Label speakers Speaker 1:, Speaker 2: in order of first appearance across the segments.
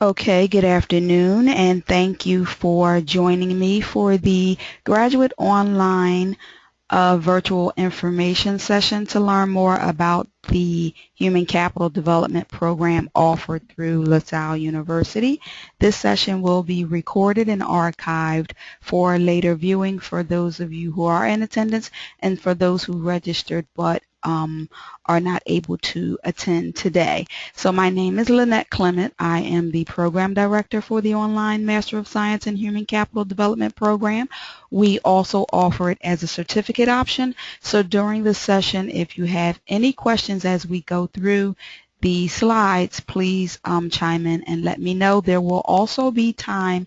Speaker 1: Okay, good afternoon, and thank you for joining me for the Graduate Online virtual information session to learn more about the Human Capital Development Program offered through LaSalle University. This session will be recorded and archived for later viewing for those of you who are in attendance and for those who registered but are not able to attend today. So my name is Lynette Clement. I am the Program Director for the Online Master of Science in Human Capital Development Program. We also offer it as a certificate option. So during the session, if you have any questions as we go through the slides, please chime in and let me know. There will also be time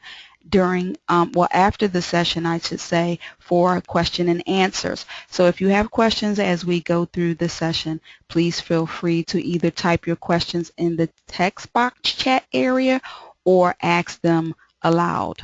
Speaker 1: during, after the session, I should say, for question and answers. So if you have questions as we go through the session, please feel free to either type your questions in the text box chat area or ask them aloud.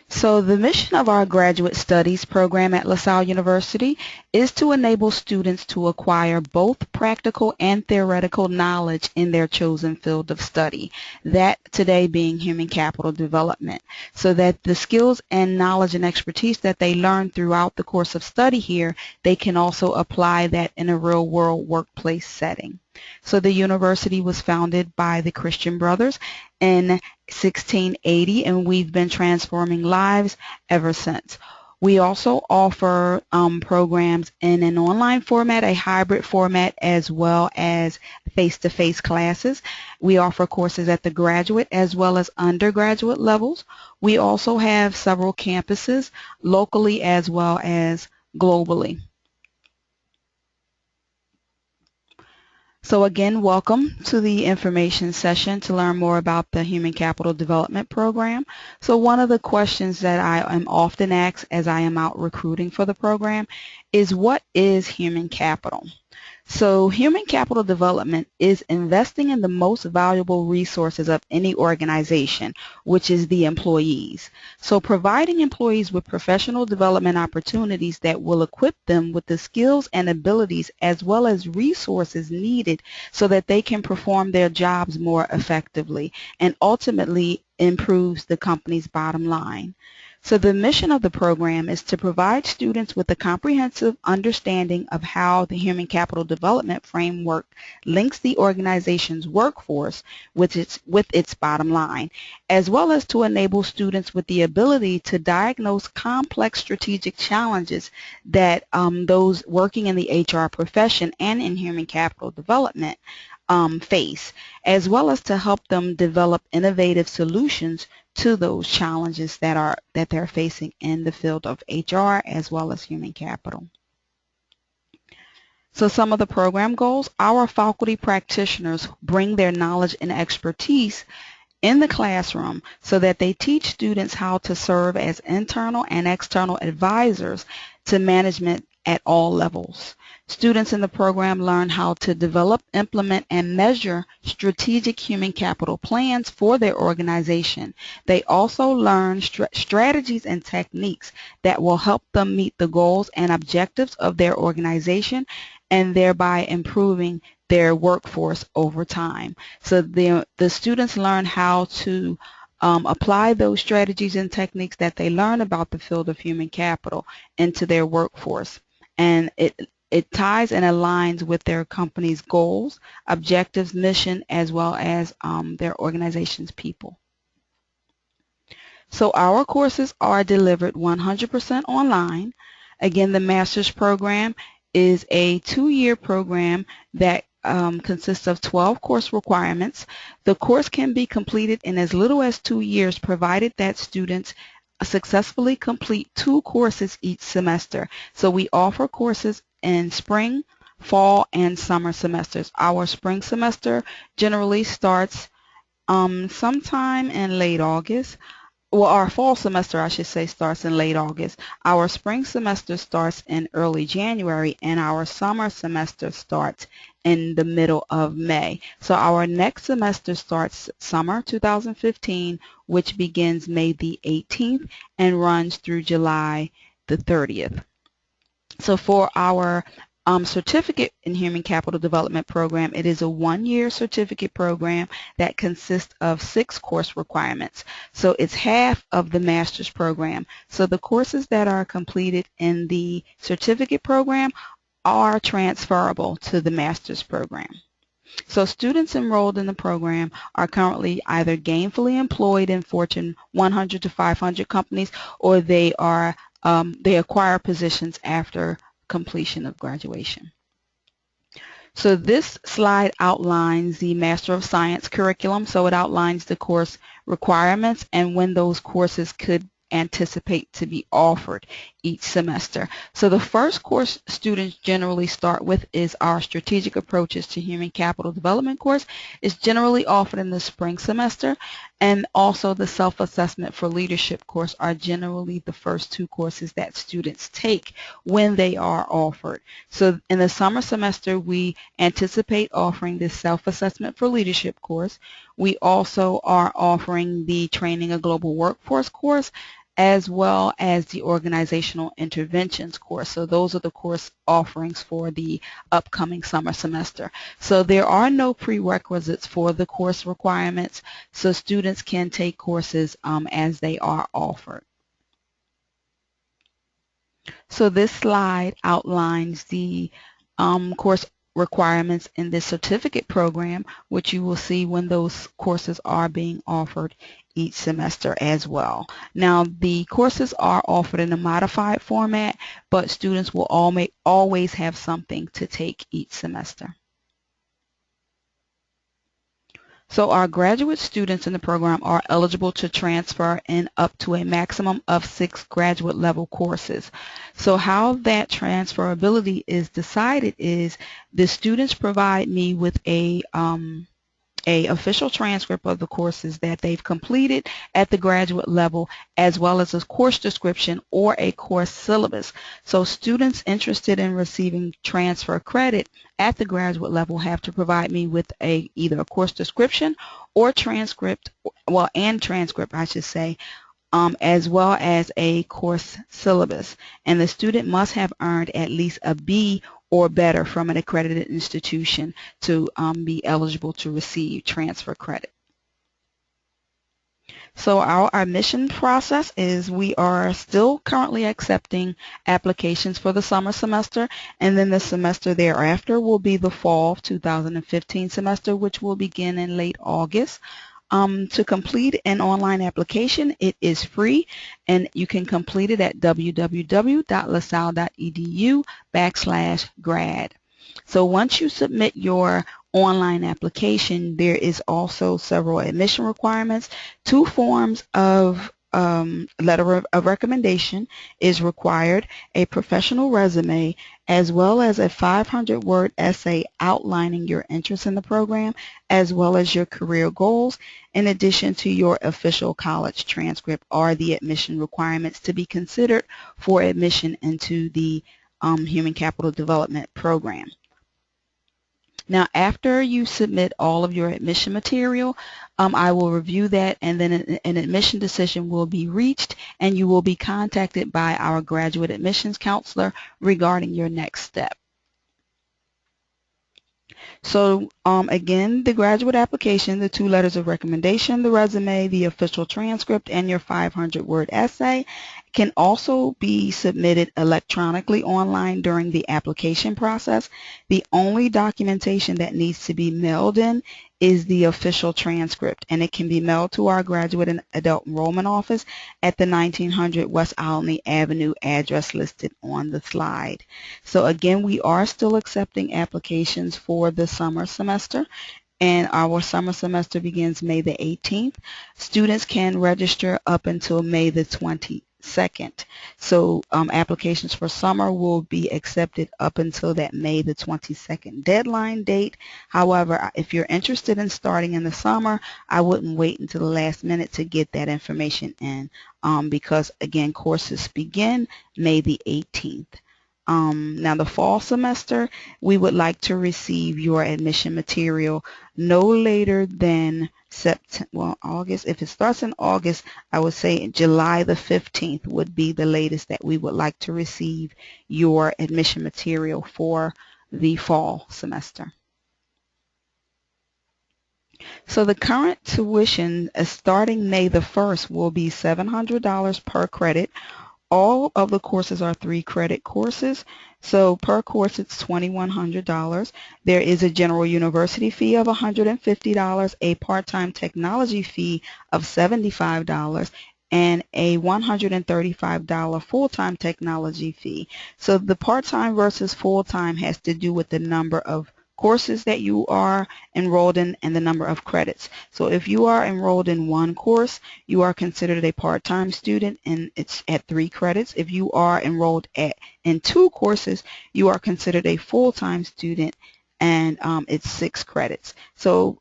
Speaker 1: So the mission of our graduate studies program at LaSalle University is to enable students to acquire both practical and theoretical knowledge in their chosen field of study, that today being human capital development, so that the skills and knowledge and expertise that they learn throughout the course of study here, they can also apply that in a real-world workplace setting. So the university was founded by the Christian Brothers in 1680, and we've been transforming lives ever since. We also offer programs in an online format, a hybrid format, as well as face-to-face classes. We offer courses at the graduate as well as undergraduate levels. We also have several campuses locally as well as globally. So again, welcome to the information session to learn more about the Human Capital Development Program. So one of the questions that I am often asked as I am out recruiting for the program is, what is human capital? So human capital development is investing in the most valuable resources of any organization, which is the employees. So providing employees with professional development opportunities that will equip them with the skills and abilities as well as resources needed so that they can perform their jobs more effectively and ultimately improves the company's bottom line. So the mission of the program is to provide students with a comprehensive understanding of how the Human Capital Development Framework links the organization's workforce with its bottom line, as well as to enable students with the ability to diagnose complex strategic challenges that those working in the HR profession and in human capital development face, as well as to help them develop innovative solutions to those challenges that they're facing in the field of HR as well as human capital. So some of the program goals: our faculty practitioners bring their knowledge and expertise in the classroom so that they teach students how to serve as internal and external advisors to management at all levels. Students in the program learn how to develop, implement, and measure strategic human capital plans for their organization. They also learn strategies and techniques that will help them meet the goals and objectives of their organization and thereby improving their workforce over time. So the students learn how to apply those strategies and techniques that they learn about the field of human capital into their workforce. And it ties and aligns with their company's goals, objectives, mission, as well as their organization's people. So our courses are delivered 100% online. Again, the master's program is a 2-year program that consists of 12 course requirements. The course can be completed in as little as 2 years, provided that students successfully complete 2 courses each semester. So we offer courses in spring, fall, and summer semesters. Our spring semester generally starts sometime in late August. Well, our fall semester, I should say, starts in late August. Our spring semester starts in early January, and our summer semester starts in the middle of May. So our next semester starts summer 2015, which begins May the 18th and runs through July the 30th. So for our certificate in Human Capital Development Program, it is a one-year certificate program that consists of 6 course requirements. So it's half of the master's program. So the courses that are completed in the certificate program are transferable to the master's program. So students enrolled in the program are currently either gainfully employed in Fortune 100 to 500 companies, or they acquire positions after completion of graduation. So this slide outlines the Master of Science curriculum. So it outlines the course requirements and when those courses could anticipate to be offered each semester. So the first course students generally start with is our Strategic Approaches to Human Capital Development course. It's generally offered in the spring semester, and also the Self-Assessment for Leadership course are generally the first 2 courses that students take when they are offered. So in the summer semester, we anticipate offering this Self-Assessment for Leadership course. We also are offering the Training a Global Workforce course, as well as the Organizational Interventions course. So those are the course offerings for the upcoming summer semester. So there are no prerequisites for the course requirements, so students can take courses as they are offered. So this slide outlines the course requirements in this certificate program, which you will see when those courses are being offered each semester as well. Now, the courses are offered in a modified format, but students will always have something to take each semester. So our graduate students in the program are eligible to transfer in up to a maximum of 6 graduate level courses. So how that transferability is decided is the students provide me with a official transcript of the courses that they've completed at the graduate level, as well as a course description or a course syllabus. So students interested in receiving transfer credit at the graduate level have to provide me with either a course description or transcript, I should say, as well as a course syllabus. And the student must have earned at least a B or better from an accredited institution to be eligible to receive transfer credit. So our admission process is we are still currently accepting applications for the summer semester, and then the semester thereafter will be the fall 2015 semester, which will begin in late August. To complete an online application, it is free, and you can complete it at www.lasalle.edu/grad. So once you submit your online application, there is also several admission requirements. 2 forms of letter of recommendation is required, a professional resume, as well as a 500-word essay outlining your interest in the program, as well as your career goals, in addition to your official college transcript, are the admission requirements to be considered for admission into the Human Capital Development Program. Now, after you submit all of your admission material, I will review that, and then an admission decision will be reached, and you will be contacted by our graduate admissions counselor regarding your next step. So again, the graduate application, the 2 letters of recommendation, the resume, the official transcript, and your 500-word essay can also be submitted electronically online during the application process. The only documentation that needs to be mailed in is the official transcript, and it can be mailed to our Graduate and Adult Enrollment Office at the 1900 West Alney Avenue address listed on the slide. So again, we are still accepting applications for the summer semester, and our summer semester begins May the 18th. Students can register up until May the 22nd. So applications for summer will be accepted up until that May the 22nd deadline date. However, if you're interested in starting in the summer, I wouldn't wait until the last minute to get that information in, because again, courses begin May the 18th. Now the fall semester, we would like to receive your admission material no later than August. If it starts in August, I would say July the 15th would be the latest that we would like to receive your admission material for the fall semester. So the current tuition starting May the 1st will be $700 per credit. All of the courses are 3-credit courses, so per course it's $2,100. There is a general university fee of $150, a part-time technology fee of $75, and a $135 full-time technology fee. So the part-time versus full-time has to do with the number of courses that you are enrolled in and the number of credits. So if you are enrolled in one course, you are considered a part-time student and it's at 3 credits. If you are enrolled in 2 courses, you are considered a full-time student and it's 6 credits. So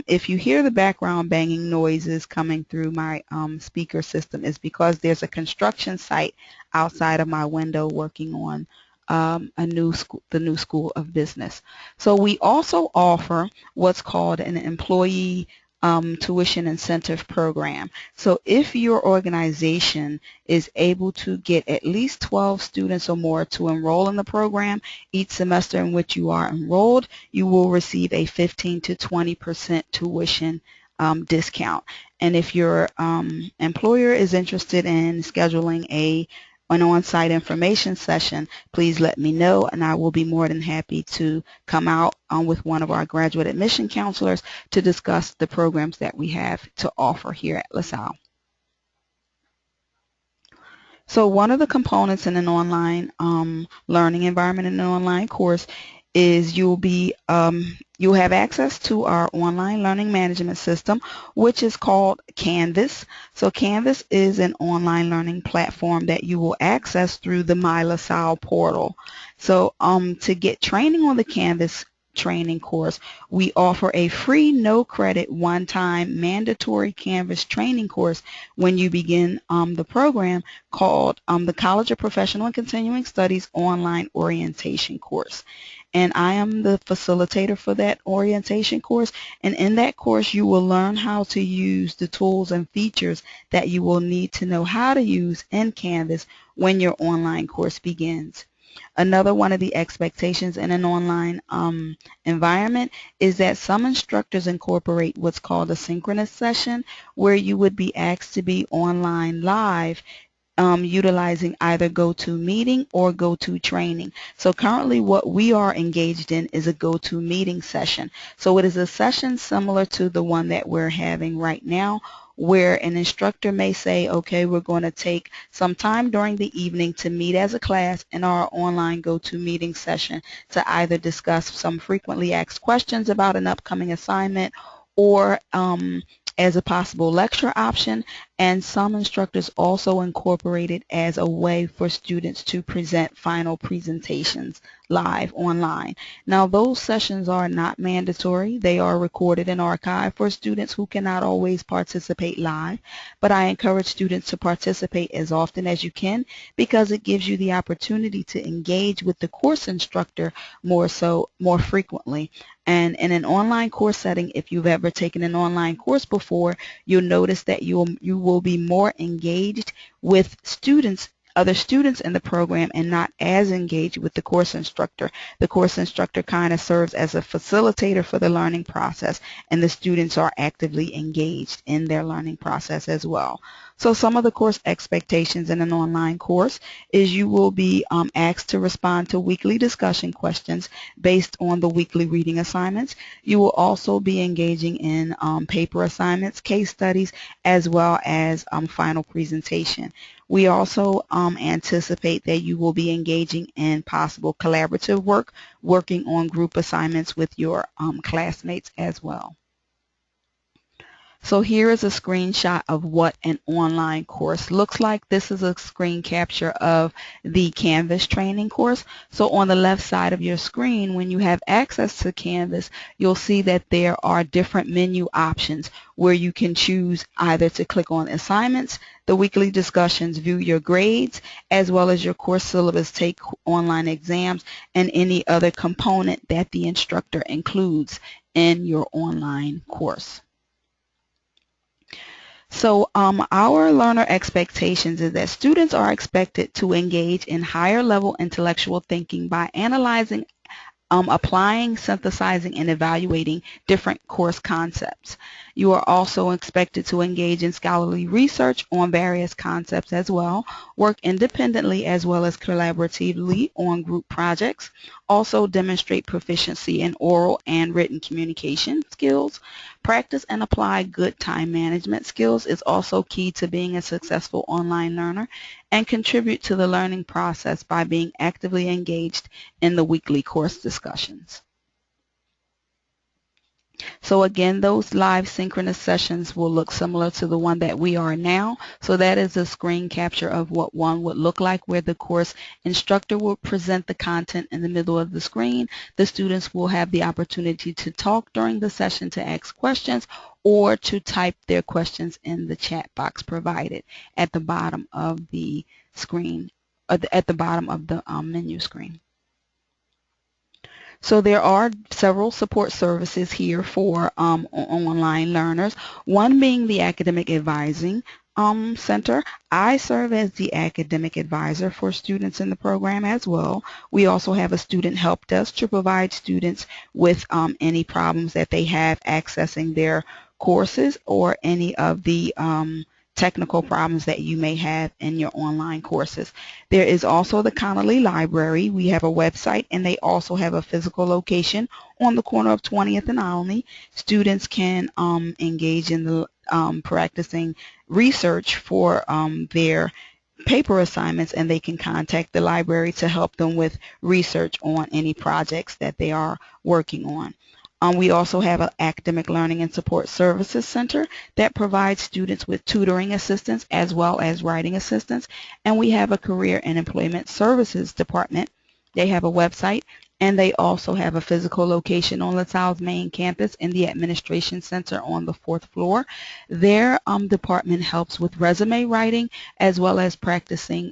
Speaker 1: if you hear the background banging noises coming through my speaker system, is because there's a construction site outside of my window working on the new School of Business. So we also offer what's called an employee tuition incentive program. So if your organization is able to get at least 12 students or more to enroll in the program each semester in which you are enrolled, you will receive a 15 to 20% tuition discount. And if your employer is interested in scheduling an on-site information session, please let me know and I will be more than happy to come out with one of our graduate admission counselors to discuss the programs that we have to offer here at LaSalle. So one of the components in an online learning environment in an online course is you'll have access to our online learning management system, which is called Canvas. So Canvas is an online learning platform that you will access through the My LaSalle portal. So to get training on the Canvas training course, we offer a free no credit one-time mandatory Canvas training course when you begin the program called the College of Professional and Continuing Studies online orientation course. And I am the facilitator for that orientation course, and in that course you will learn how to use the tools and features that you will need to know how to use in Canvas when your online course begins. Another one of the expectations in an online environment is that some instructors incorporate what's called a synchronous session, where you would be asked to be online live utilizing either GoToMeeting or GoToTraining. So currently what we are engaged in is a GoToMeeting session. So it is a session similar to the one that we're having right now, where an instructor may say, okay, we're going to take some time during the evening to meet as a class in our online GoToMeeting session to either discuss some frequently asked questions about an upcoming assignment or as a possible lecture option, and some instructors also incorporate it as a way for students to present final presentations live online. Now those sessions are not mandatory. They are recorded and archived for students who cannot always participate live, but I encourage students to participate as often as you can because it gives you the opportunity to engage with the course instructor more frequently. And in an online course setting, if you've ever taken an online course before, you'll notice that you will be more engaged with other students in the program and not as engaged with the course instructor. The course instructor kind of serves as a facilitator for the learning process, and the students are actively engaged in their learning process as well. So some of the course expectations in an online course is you will be asked to respond to weekly discussion questions based on the weekly reading assignments. You will also be engaging in paper assignments, case studies, as well as final presentation. We also anticipate that you will be engaging in possible collaborative work, working on group assignments with your classmates as well. So here is a screenshot of what an online course looks like. This is a screen capture of the Canvas training course. So on the left side of your screen, when you have access to Canvas, you'll see that there are different menu options where you can choose either to click on assignments, the weekly discussions, view your grades, as well as your course syllabus, take online exams, and any other component that the instructor includes in your online course. So our learner expectations is that students are expected to engage in higher level intellectual thinking by analyzing, applying, synthesizing, and evaluating different course concepts. You are also expected to engage in scholarly research on various concepts as well, work independently as well as collaboratively on group projects, also demonstrate proficiency in oral and written communication skills. Practice and apply good time management skills is also key to being a successful online learner, and contribute to the learning process by being actively engaged in the weekly course discussions. So again, those live synchronous sessions will look similar to the one that we are now. So that is a screen capture of what one would look like, where the course instructor will present the content in the middle of the screen. The students will have the opportunity to talk during the session, to ask questions, or to type their questions in the chat box provided at the bottom of the screen, at the bottom of the menu screen. So there are several support services here for online learners, one being the Academic Advising Center. I serve as the academic advisor for students in the program as well. We also have a student help desk to provide students with any problems that they have accessing their courses, or any of the technical problems that you may have in your online courses. There is also the Connolly Library. We have a website, and they also have a physical location on the corner of 20th and Olney. Students can engage in the practicing research for their paper assignments, and they can contact the library to help them with research on any projects that they are working on. We also have an Academic Learning and Support Services Center that provides students with tutoring assistance as well as writing assistance. And we have a Career and Employment Services Department. They have a website, and they also have a physical location on LaSalle's main campus in the Administration Center on the 4th floor. Their department helps with resume writing as well as practicing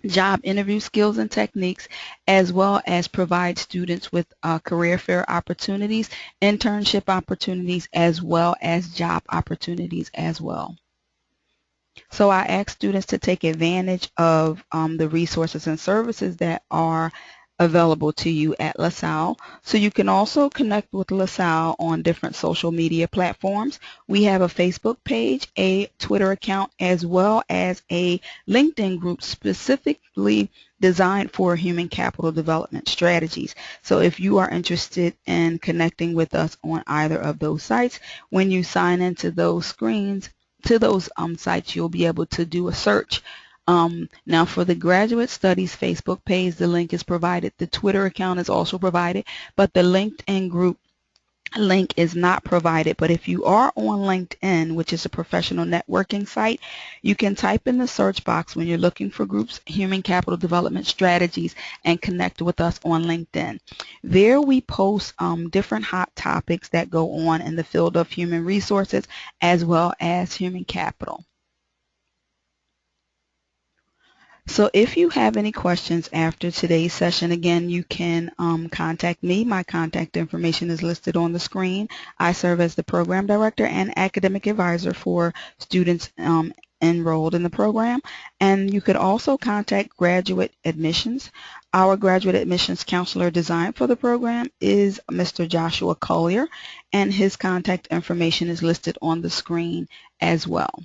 Speaker 1: job interview skills and techniques, as well as provide students with career fair opportunities, internship opportunities, as well as job opportunities as well. So I ask students to take advantage of the resources and services that are available to you at LaSalle. So you can also connect with LaSalle on different social media platforms. We have a Facebook page, a Twitter account, as well as a LinkedIn group specifically designed for human capital development strategies. So if you are interested in connecting with us on either of those sites, when you sign into those screens, to those sites, you'll be able to do a search. Now for the Graduate Studies Facebook page, the link is provided. The Twitter account is also provided, but the LinkedIn group link is not provided. But if you are on LinkedIn, which is a professional networking site, you can type in the search box when you're looking for groups, human capital development strategies, and connect with us on LinkedIn. There we post different hot topics that go on in the field of human resources as well as human capital. So if you have any questions after today's session, again, you can contact me. My contact information is listed on the screen. I serve as the program director and academic advisor for students enrolled in the program. And you could also contact graduate admissions. Our graduate admissions counselor designed for the program is Mr. Joshua Collier, and his contact information is listed on the screen as well.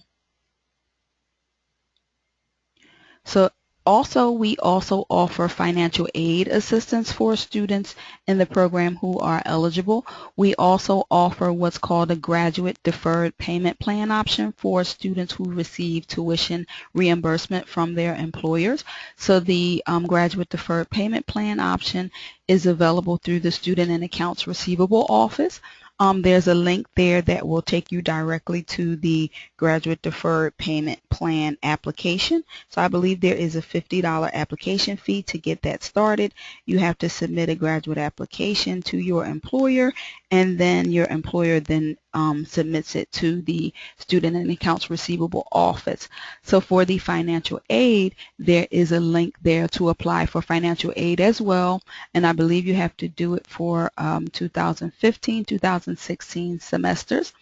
Speaker 1: So we also offer financial aid assistance for students in the program who are eligible. We also offer what's called a graduate deferred payment plan option for students who receive tuition reimbursement from their employers. So the graduate deferred payment plan option is available through the Student and Accounts Receivable Office. There's a link there that will take you directly to the Graduate Deferred Payment Plan application. So I believe there is a $50 application fee to get that started. You have to submit a graduate application to your employer, and then your employer then submits it to the Student and Accounts Receivable Office. So for the financial aid, there is a link there to apply for financial aid as well, and I believe you have to do it for 2015, 2016 semesters.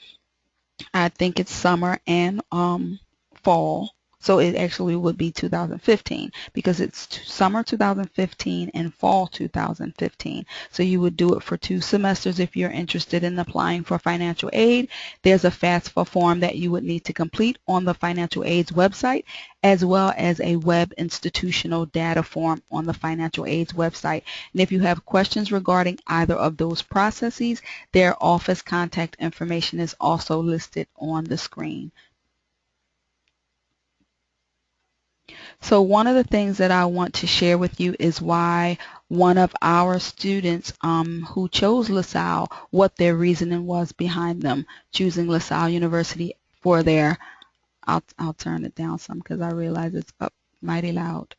Speaker 1: I think it's summer and fall. So it actually would be 2015 because it's summer 2015 and fall 2015. So you would do it for 2 semesters if you're interested in applying for financial aid. There's a FAFSA form that you would need to complete on the financial aid's website, as well as a web institutional data form on the financial aid's website. And if you have questions regarding either of those processes, their office contact information is also listed on the screen. So one of the things that I want to share with you is why one of our students who chose LaSalle, what their reasoning was behind them choosing LaSalle University for their, I'll turn it down some because I realize it's up mighty loud.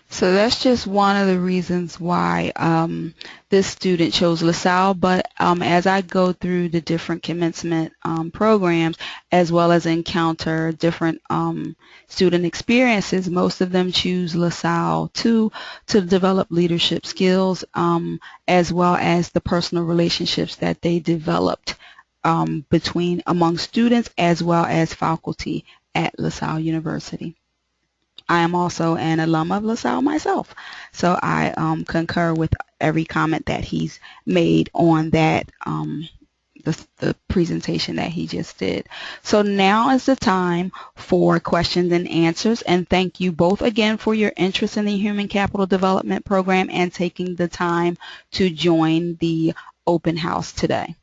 Speaker 1: So that's just one of the reasons why this student chose LaSalle. But as I go through the different commencement programs, as well as encounter different student experiences, most of them choose LaSalle to develop leadership skills, as well as the personal relationships that they developed among students as well as faculty at LaSalle University. I am also an alum of LaSalle myself, so I concur with every comment that he's made on that the presentation that he just did. So now is the time for questions and answers, and thank you both again for your interest in the Human Capital Development Program and taking the time to join the open house today.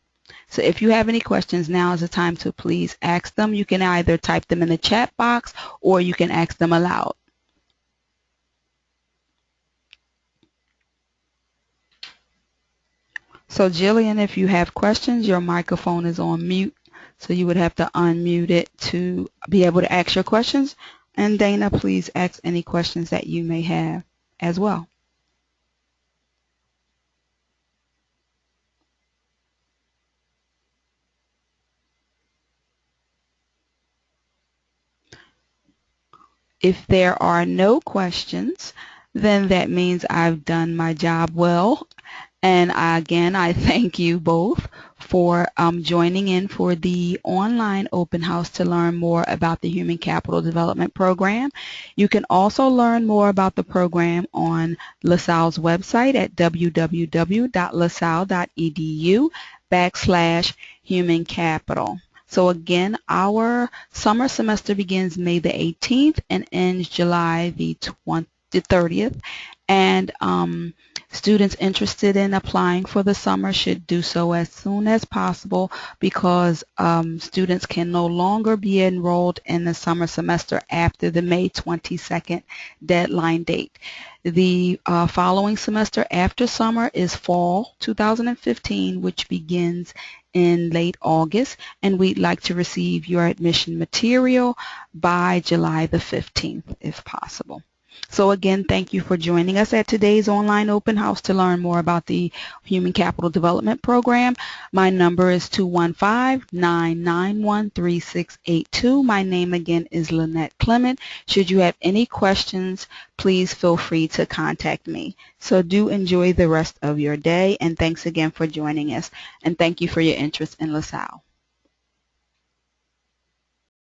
Speaker 1: So if you have any questions, now is the time to please ask them. You can either type them in the chat box or you can ask them aloud. So Jillian, if you have questions, your microphone is on mute, so you would have to unmute it to be able to ask your questions. And Dana, please ask any questions that you may have as well. If there are no questions, then that means I've done my job well. And again, I thank you both for joining in for the online open house to learn more about the Human Capital Development Program. You can also learn more about the program on LaSalle's website at www.lasalle.edu/human capital. So again, our summer semester begins May the 18th and ends July the 30th. And students interested in applying for the summer should do so as soon as possible because students can no longer be enrolled in the summer semester after the May 22nd deadline date. The following semester after summer is fall 2015, which begins in late August, and we'd like to receive your admission material by July the 15th, if possible. So again, thank you for joining us at today's online open house to learn more about the Human Capital Development Program. My number is 215-991-3682. My name again is Lynette Clement. Should you have any questions, please feel free to contact me. So do enjoy the rest of your day, and thanks again for joining us, and thank you for your interest in LaSalle.